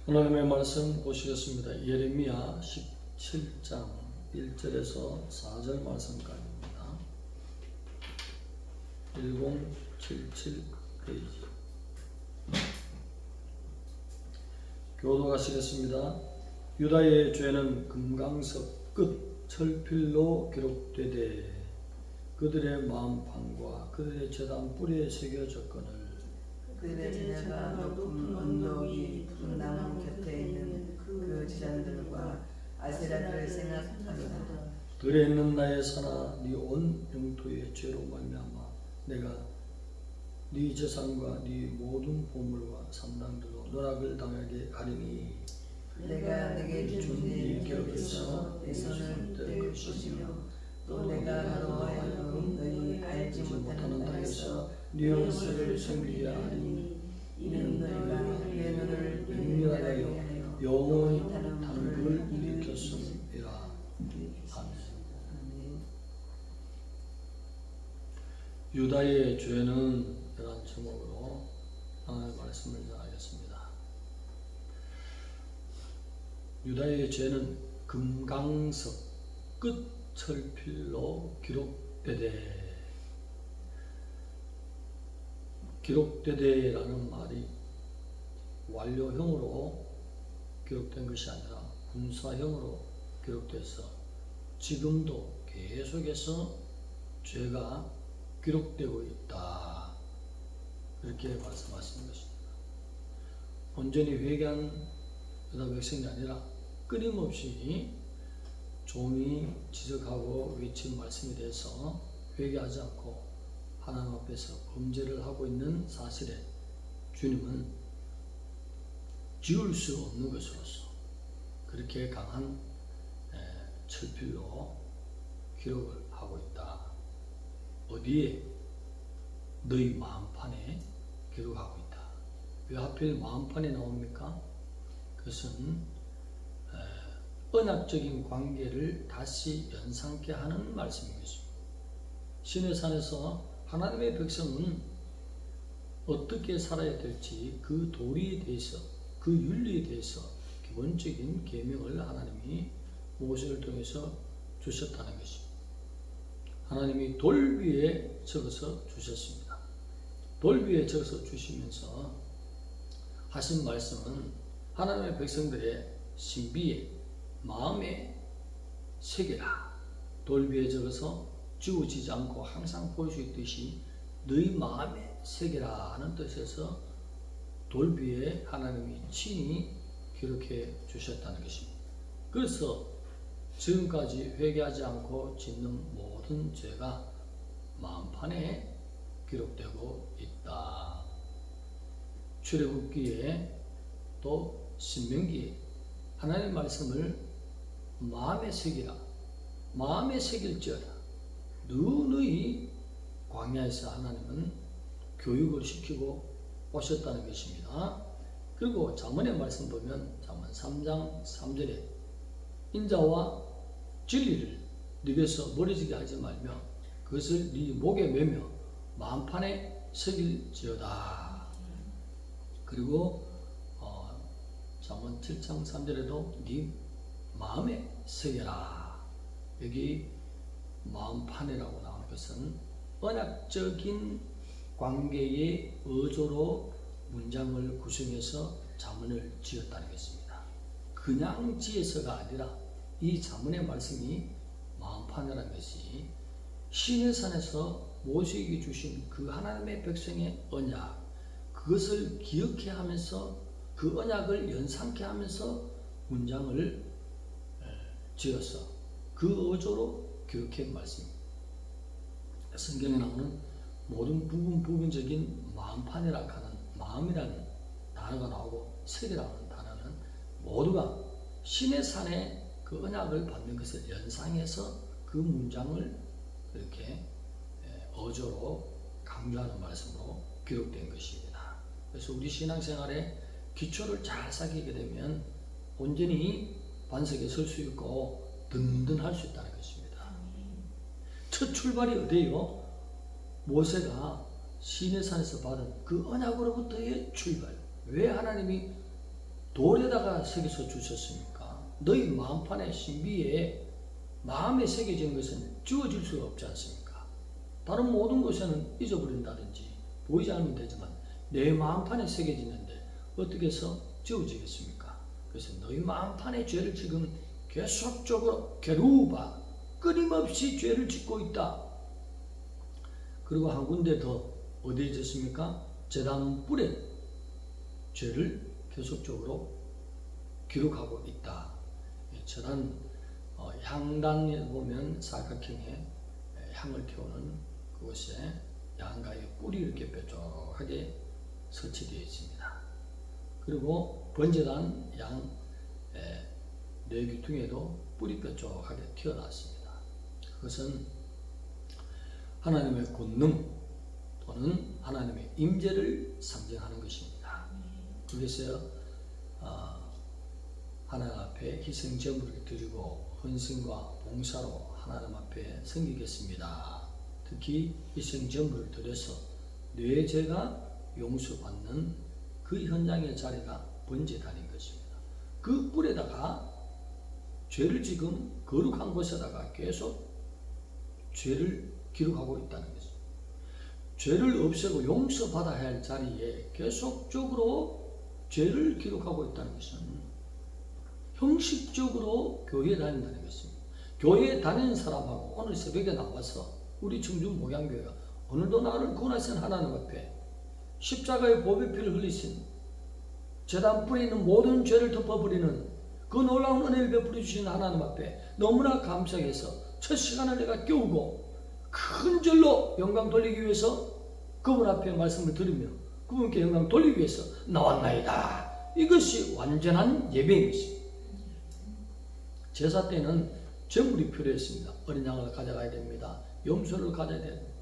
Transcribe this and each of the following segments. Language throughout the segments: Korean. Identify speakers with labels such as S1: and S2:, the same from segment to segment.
S1: 하나님의 말씀 보시겠습니다. 예레미야 17장 1절에서 4절 말씀까지입니다. 1077 페이지. 교도하시겠습니다. 유다의 죄는 금강석 끝 철필로 기록되되 그들의 마음판과 그들의 제단 뿌리에 새겨졌거늘
S2: 그들의 제자가 높은 언덕 위 푸른 나무 곁에 있는 그 제자들과 아세라를 생각하리라.
S1: 들에 있는 나의 산아 네 온 영토의 죄로 말미암아 내가 네 재산과 네 모든 보물과 산당들로 노락을 당하게 하리니
S2: 내가 내게 준 네 기업에서 내 손을 뗄 것이며 또 내가 너로 하여금 너희 알지 못하는 땅에서 네 영수를 섬기게 하리니 이는 너희가 내 눈을 맹렬하여
S1: 영원히 단불을 일으켰음이라. 아멘. 유다의 죄는 이런 제목으로 하나님의 말씀을 전하겠습니다. 유다의 죄는 금강석 끝 철필로 기록되되라는 말이 완료형으로 기록된 것이 아니라 분사형으로 기록돼서 지금도 계속해서 죄가 기록되고 있다. 그렇게 말씀하시는 것입니다. 온전히 회개한 유다 백성이 아니라 끊임없이 종이 지적하고 외친 말씀에 대해서 회개하지 않고 하나님 앞에서 범죄를 하고 있는 사실에 주님은 지울 수 없는 것으로서 그렇게 강한 철필로 기록을 하고 있다. 어디에? 너희 마음판에 기록하고 있다. 왜 하필 마음판에 나옵니까? 그것은 언약적인 관계를 다시 연상케 하는 말씀이겠습니다. 시내산에서 하나님의 백성은 어떻게 살아야 될지 그 도리에 대해서, 그 윤리에 대해서 기본적인 계명을 하나님이 모세를 통해서 주셨다는 것입니다. 하나님이 돌 위에 적어서 주셨습니다. 돌 위에 적어서 주시면서 하신 말씀은 하나님의 백성들의 신비에 마음에 새겨라. 돌 위에 적어서 지워지지 않고 항상 보일 수 있듯이 너희 마음에 새겨라 하는 뜻에서 돌 위에 하나님이 친히 기록해 주셨다는 것입니다. 그래서 지금까지 회개하지 않고 짓는 모든 죄가 마음판에 기록되고 있다. 출애굽기에 또 신명기에 하나님의 말씀을 마음에 새기라. 마음에 새길지어다. 누누이 광야에서 하나님은 교육을 시키고 오셨다는 것입니다. 그리고 잠언의 말씀 보면 잠언 3장 3절에 인자와 진리를 네 입에서 멀어지게 하지 말며 그것을 네 목에 매며 마음판에 새길지어다. 그리고 잠언 7장 3절에도 네 마음에 새겨라. 여기 마음판이라고 나온 것은 언약적인 관계의 어조로 문장을 구성해서 잠언을 지었다는 것입니다. 그냥 지어서가 아니라 이 잠언의 말씀이 마음판이라는 것이 시내산에서 모세에게 주신 그 하나님의 백성의 언약, 그것을 기억해 하면서 그 언약을 연상케 하면서 문장을 지어서 그 어조로 기록한 말씀입니다. 성경에 나오는 모든 부분적인 마음판이라고 하는 마음이라는 단어가 나오고 색이라는 단어는 모두가 시내산의 그 언약을 받는 것을 연상해서 그 문장을 이렇게 어조로 강조하는 말씀으로 기록된 것입니다. 그래서 우리 신앙생활에 기초를 잘 쌓이게 되면 온전히 반석에 설 수 있고 든든할 수 있다는 것입니다. 첫 출발이 어디예요? 모세가 시내산에서 받은 그 언약으로부터의 출발. 왜 하나님이 돌에다가 새겨서 주셨습니까? 너희 마음판의 신비에 마음에 새겨진 것은 지워질 수가 없지 않습니까? 다른 모든 것에는 잊어버린다든지 보이지 않으면 되지만 내 마음판에 새겨지는데 어떻게 해서 지워지겠습니까? 그래서 너희 마음판의 죄를 지금 계속적으로 게루바 끊임없이 죄를 짓고 있다. 그리고 한 군데 더 어디에 짓습니까? 제단 뿔에 죄를 계속적으로 기록하고 있다. 제단 향단에 보면 사각형의 향을 태우는 그곳에 양가의 뿔이 이렇게 뾰족하게 설치되어 있습니다. 그리고 번제단 양 네 귀퉁에도 뿔이 뾰족하게 튀어나왔습니다. 그것은 하나님의 권능 또는 하나님의 임재를 상징하는 것입니다. 그래서 하나님 앞에 희생 제물을 드리고 헌신과 봉사로 하나님 앞에 섬기겠습니다. 특히 희생 제물을 드려서 내 죄가 용서받는 그 현장의 자리가 번제단인 것입니다. 그 뿔에다가 죄를 지금 거룩한 곳에다가 계속 죄를 기록하고 있다는 것입니다. 죄를 없애고 용서받아야 할 자리에 계속적으로 죄를 기록하고 있다는 것은 형식적으로 교회에 다닌다는 것입니다. 교회에 다니는 사람하고 오늘 새벽에 나와서 우리 청주 목양교회가 오늘도 나를 구원하신 하나님 앞에 십자가의 보배 피를 흘리신 제단 뿔에 있는 모든 죄를 덮어버리는 그 놀라운 은혜를 베풀어 주신 하나님 앞에 너무나 감사해서 첫 시간을 내가 깨우고 큰 절로 영광 돌리기 위해서 그분 앞에 말씀을 드리며 그분께 영광 돌리기 위해서 나왔나이다. 이것이 완전한 예배인 것입니다. 제사 때는 제물이 필요했습니다. 어린 양을 가져가야 됩니다. 염소를 가져야 됩니다.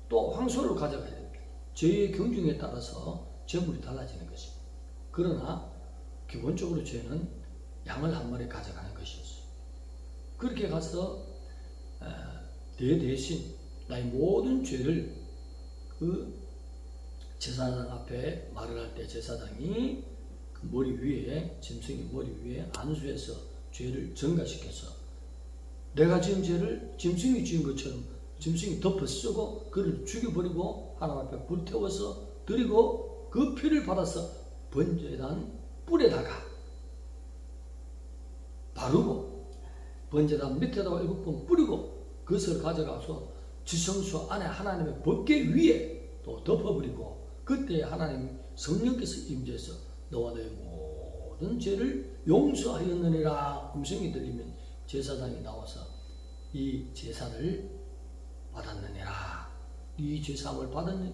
S1: 또 황소를 가져가야 됩니다. 죄의 경중에 따라서 제물이 달라지는 것입니다. 그러나 기본적으로 죄는 양을 한 마리 가져가는 것이었어요. 그렇게 가서 내 대신 나의 모든 죄를 그 제사장 앞에 말을 할 때 제사장이 그 머리 위에 짐승이 머리 위에 안수해서 죄를 전가시켜서 내가 지은 죄를 짐승이 지은 것처럼 짐승이 덮어쓰고 그를 죽여버리고 하나님 앞에 불태워서 드리고 그 피를 받아서 번제단 뿔에다가 바르고 번제단 밑에다가 7번 뿌리고 그것을 가져가서 지성소 안에 하나님의 법궤 위에 또 덮어버리고 그때 하나님 성령께서 임재해서 너와 너의 모든 죄를 용서하였느니라 음성이 들리면 제사장이 나와서 이 제사를 받았느니라 이 제사함을 받았느니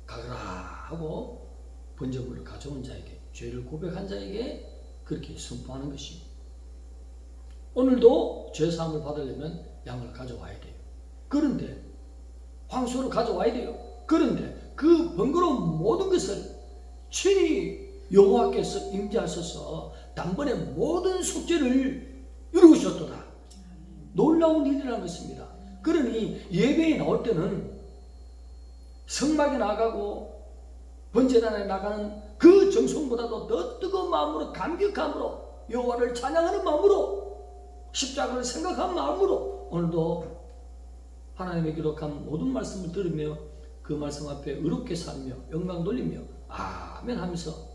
S1: 가거라 하고 번제물을 가져온 자에게 죄를 고백한 자에게 그렇게 선포하는 것입니다. 오늘도 제사함을 받으려면 양을 가져와야 돼요. 그런데 황소를 가져와야 돼요. 그런데 그 번거로운 모든 것을 친히 여호와께서 임재하셔서 단번에 모든 속죄를 이루셨도다. 놀라운 일이라는 것입니다. 그러니 예배에 나올 때는 성막에 나가고 번제단에 나가는 그 정성보다도 더 뜨거운 마음으로 감격함으로 여호와를 찬양하는 마음으로 십자가를 생각한 마음으로 오늘도 하나님의 기록한 모든 말씀을 들으며 그 말씀 앞에 의롭게 살며 영광 돌리며 아멘 하면서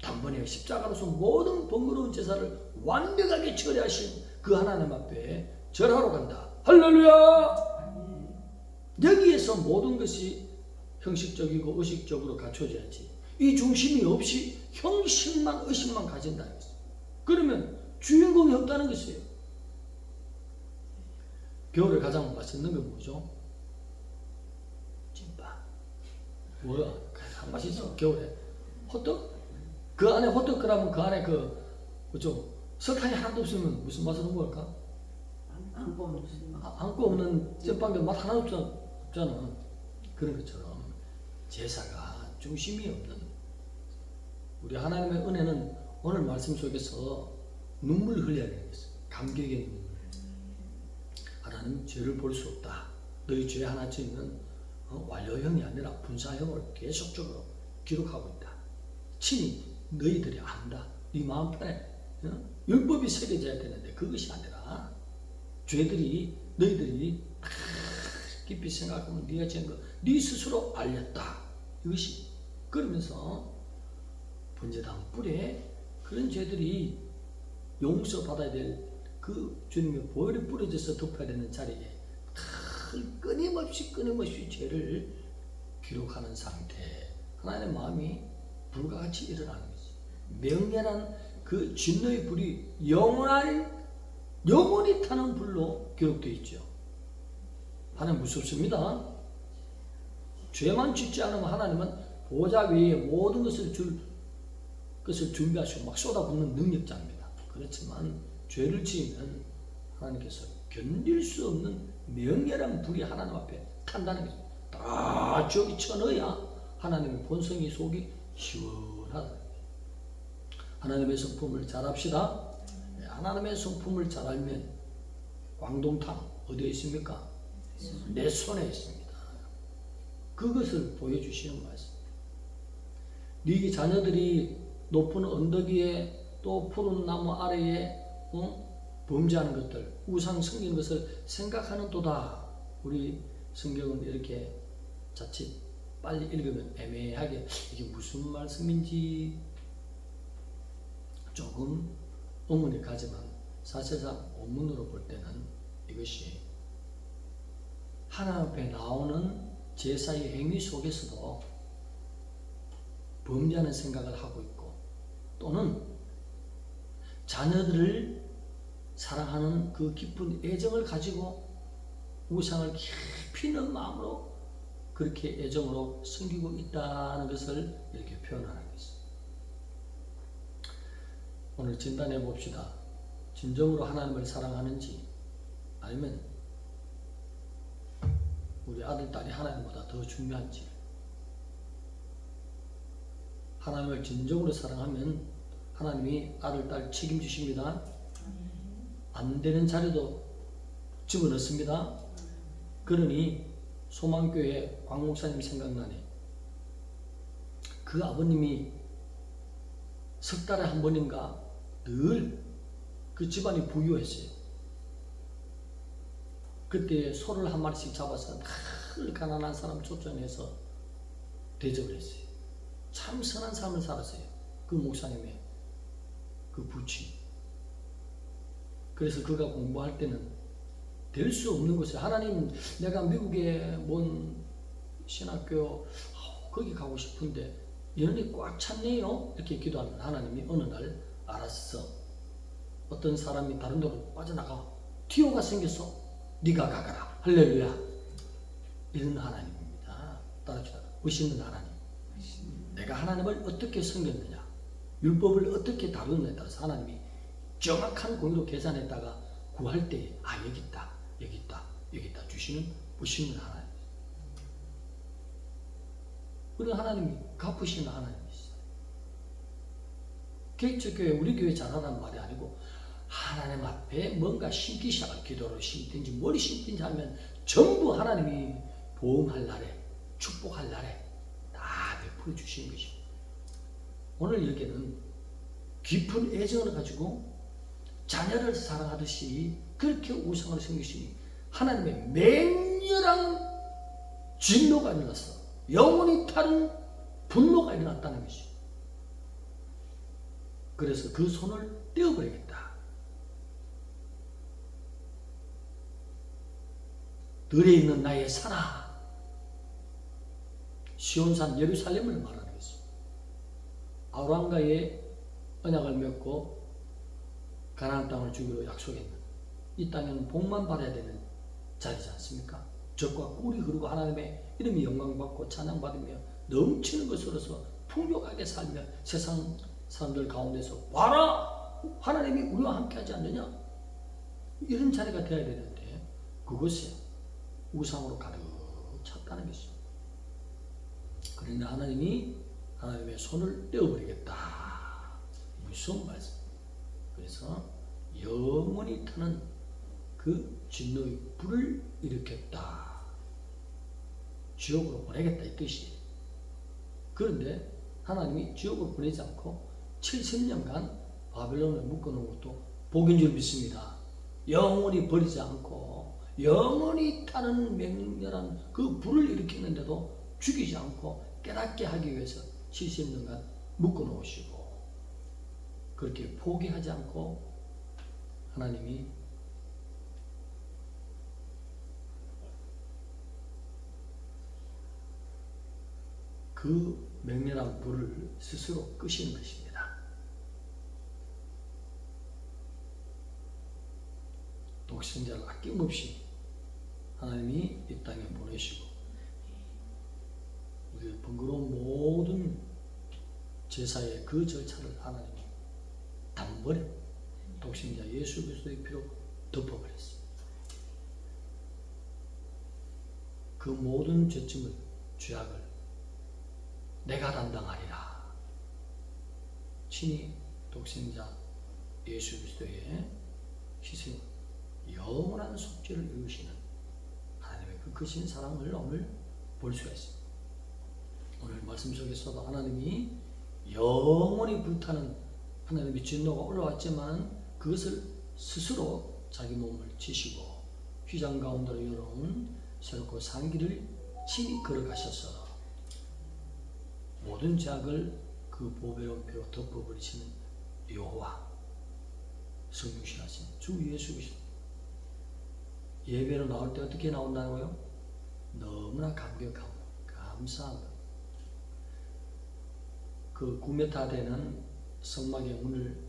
S1: 단번에 십자가로서 모든 번거로운 제사를 완벽하게 처리하신 그 하나님 앞에 절하러 간다. 할렐루야! 여기에서 모든 것이 형식적이고 의식적으로 갖춰져야지 이 중심이 없이 형식만 의식만 가진다는 것이죠. 그러면 주인공이 없다는 것이에요. 겨울에 가장 맛있는 건 뭐죠? 찐빵. 뭐야? 가장 맛있어. 겨울에 호떡? 그 안에 호떡 그러면 그 안에 그죠? 설탕이 하나도 없으면 무슨 맛으로 먹을까? 안고 없는 찐빵도 맛 하나도 없잖아. 그런 것처럼 제사가 중심이 없는 우리 하나님의 은혜는 오늘 말씀 속에서 눈물을 흘려야 되겠어. 감격의 눈물. 하나님 죄를 볼 수 없다. 너희 죄 하나쯤은 완료형이 아니라 분사형으로 계속적으로 기록하고 있다. 친히 너희들이 안다. 네 마음판에 율법이 새겨져야 되는데 그것이 아니라 죄들이 너희들이 깊이 생각하면 네가 지은 거 네 스스로 알렸다. 이것이 그러면서 번제당 뿔에 그런 죄들이 용서받아야 될 그 주님의 보혈이 뿌려져서 덮어야 되는 자리에 끊임없이 죄를 기록하는 상태. 하나님의 마음이 불과 같이 일어나는 거지. 명렬한 그 진노의 불이 영원히 타는 불로 기록되어 있죠. 하나님 무섭습니다. 죄만 짓지 않으면 하나님은 보좌 위에 모든 것을 준비하시고 막 쏟아붓는 능력자입니다. 그렇지만 죄를 지으면 하나님께서 견딜 수 없는 명렬한 불이 하나님 앞에 탄다는 거죠. 다 저기 쳐넣어야 하나님의 본성이 속이 시원하다. 하나님의 성품을 잘 합시다. 하나님의 성품을 잘 알면 광동탕 어디에 있습니까? 내 손에 있습니다. 그것을 보여주시는 말씀. 네 자녀들이 높은 언덕 위에 또 푸른 나무 아래에 범죄하는 것들, 우상 섬기는 것을 생각하는 도다. 우리 성경은 이렇게 자칫 빨리 읽으면 애매하게 이게 무슨 말씀인지 조금 의문이 가지만 사실상 원문으로 볼 때는 이것이 하나님 앞에 나오는 제사의 행위 속에서도 범죄하는 생각을 하고 있고 또는 자녀들을 사랑하는 그 깊은 애정을 가지고 우상을 깊이 있는 마음으로 그렇게 애정으로 섬기고 있다는 것을 이렇게 표현하는 것입니다. 오늘 진단해 봅시다. 진정으로 하나님을 사랑하는지 아니면 우리 아들, 딸이 하나님보다 더 중요한지. 하나님을 진정으로 사랑하면 하나님이 아들, 딸 책임지십니다. 안 되는 자리도 집어넣습니다. 그러니 소망교회 광 목사님 생각나네. 그 아버님이 석 달에 한 번인가 늘 그 집안이 부유했어요. 그때 소를 한 마리씩 잡아서 늘 가난한 사람 초청해서 대접을 했어요. 참 선한 삶을 살았어요. 그 목사님의 그 부치. 그래서 그가 공부할 때는 될 수 없는 것을 하나님 내가 미국에 뭔 신학교 거기 가고 싶은데 인원이 꽉 찼네요. 이렇게 기도하는 하나님이 어느 날 알았어. 어떤 사람이 다른 데로 빠져나가 티오가 생겼어. 네가 가거라. 할렐루야. 이런 하나님입니다. 따라합시다. 멋있는 하나님. 내가 하나님을 어떻게 섬겼느냐, 율법을 어떻게 다루느냐에 따라서 하나님이 정확한 공의로 계산했다가 구할 때 여기 있다, 여기 있다, 여기 있다 주시는 멋있는 하나님. 우리 하나님이 갚으시는 하나님이시죠. 개척교회 우리 교회 잘하라는 말이 아니고 하나님 앞에 뭔가 심기 시작할 기도로 심든지 머리 심든지 하면 전부 하나님이 보응할 날에 축복할 날에 다 베풀어 주시는 것입니다. 오늘 여기는 깊은 애정을 가지고 자녀를 사랑하듯이 그렇게 우상을 섬기시니 하나님의 맹렬한 진노가 일어났어. 영원히 타는 분노가 일어났다는 것이죠. 그래서 그 손을 떼어버리겠다. 들에 있는 나의 산아, 시온산 예루살렘을 말하는 것입니다. 아브라함과의 언약을 맺고 가나안 땅을 주기로 약속했는 이 땅에는 복만 받아야 되는 자리지 않습니까? 젖과 꿀이 흐르고 하나님의 이름이 영광받고 찬양받으며 넘치는 것으로서 풍족하게 살며 세상 사람들 가운데서 봐라! 하나님이 우리와 함께하지 않느냐? 이런 자리가 되어야 되는데 그것이 우상으로 가득 찼다는 것이죠. 그러나 하나님이 하나님의 손을 떼어버리겠다. 무슨 말씀? 그래서 영원히 타는 그 진노의 불을 일으켰다. 지옥으로 보내겠다 이 뜻이에요. 그런데 하나님이 지옥으로 보내지 않고 70년간 바벨론에 묶어놓은 것도 복인 줄 믿습니다. 영원히 버리지 않고 영원히 타는 맹렬한 그 불을 일으키는데도 죽이지 않고 깨닫게 하기 위해서 70년간 묶어놓으시고 그렇게 포기하지 않고 하나님이 그 맹렬한 불을 스스로 끄시는 것입니다. 독생자를 아낌없이 하나님이 이 땅에 보내시고 우리의 번거로운 모든 제사의 그 절차를 하나님이 단번에 독생자 예수 그리스도의 피로 덮어버렸습니다. 그 모든 죄짐을 죄악을 내가 담당하리라. 친히 독생자 예수 그리스도의 희생 영원한 속죄를 이루시는 하나님의 그 크신 사랑을 오늘 볼 수가 있습니다. 오늘 말씀 속에서도 하나님이 영원히 불타는 하나님의 진노가 올라왔지만 그것을 스스로 자기 몸을 지시고 휘장 가운데로 열어온 새롭고 산길을 친히 걸어가셔서 모든 죄악을 그 보배로운 피로 덮어버리시는 여호와 성육신하신 주 예수 그리스도 예배로 나올 때 어떻게 나온다고요? 너무나 감격하고 감사합니다. 그 9m 되는 성막의 문을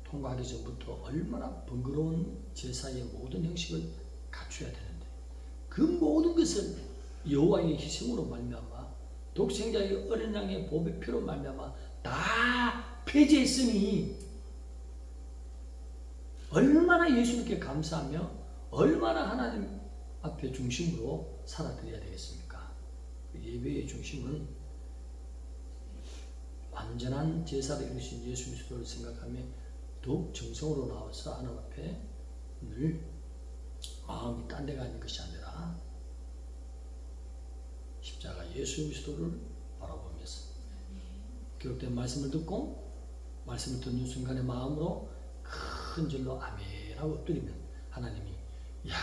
S1: 통과하기 전부터 얼마나 번거로운 제사의 모든 형식을 갖춰야 되는데 그 모든 것을 여호와의 희생으로 말미암아 독생자의 어린 양의 보배 피로 말미암아 다 폐지했으니 얼마나 예수님께 감사하며 얼마나 하나님 앞에 중심으로 살아드려야 되겠습니까? 그 예배의 중심은 완전한 제사를 이루신 예수 그리스도를 생각하며 더욱 정성으로 나와서 하나님 앞에 늘 마음이 딴 데가 아닌 것이 아니라 십자가 예수 그리스도를 바라보면서 기록된 말씀을 듣고 말씀을 듣는 순간에 마음으로 큰 절로 아멘 하고 엎드리면 하나님이 야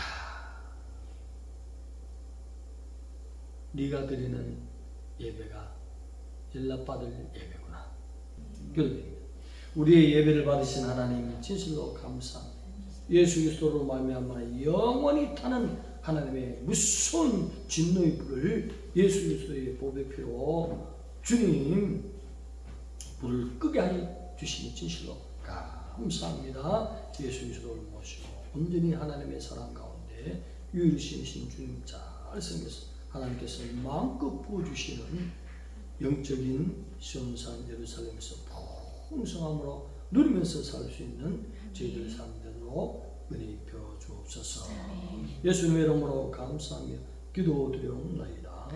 S1: 네가 드리는 예배가 연락받을 예배구나. 우리의 예배를 받으신 하나님 진실로 감사합니다. 예수 그리스도로 말미암아 영원히 타는 하나님의 무서운 진노의 불을 예수 그리스도의 보배 피로 주님 불을 끄게 하여 주시니 진실로 감사합니다. 예수 그리스도를 모시고 온전히 하나님의 사랑 가운데 유일신이신 주님 잘 섬겨서 하나님께서 마음껏 부어주시는 영적인 시온산 예루살렘에서 풍성함으로 누리면서 살 수 있는 저희들 삶대로 은혜 입혀 주옵소서. 예수님의 이름으로 감사하며 기도드리옵나이다.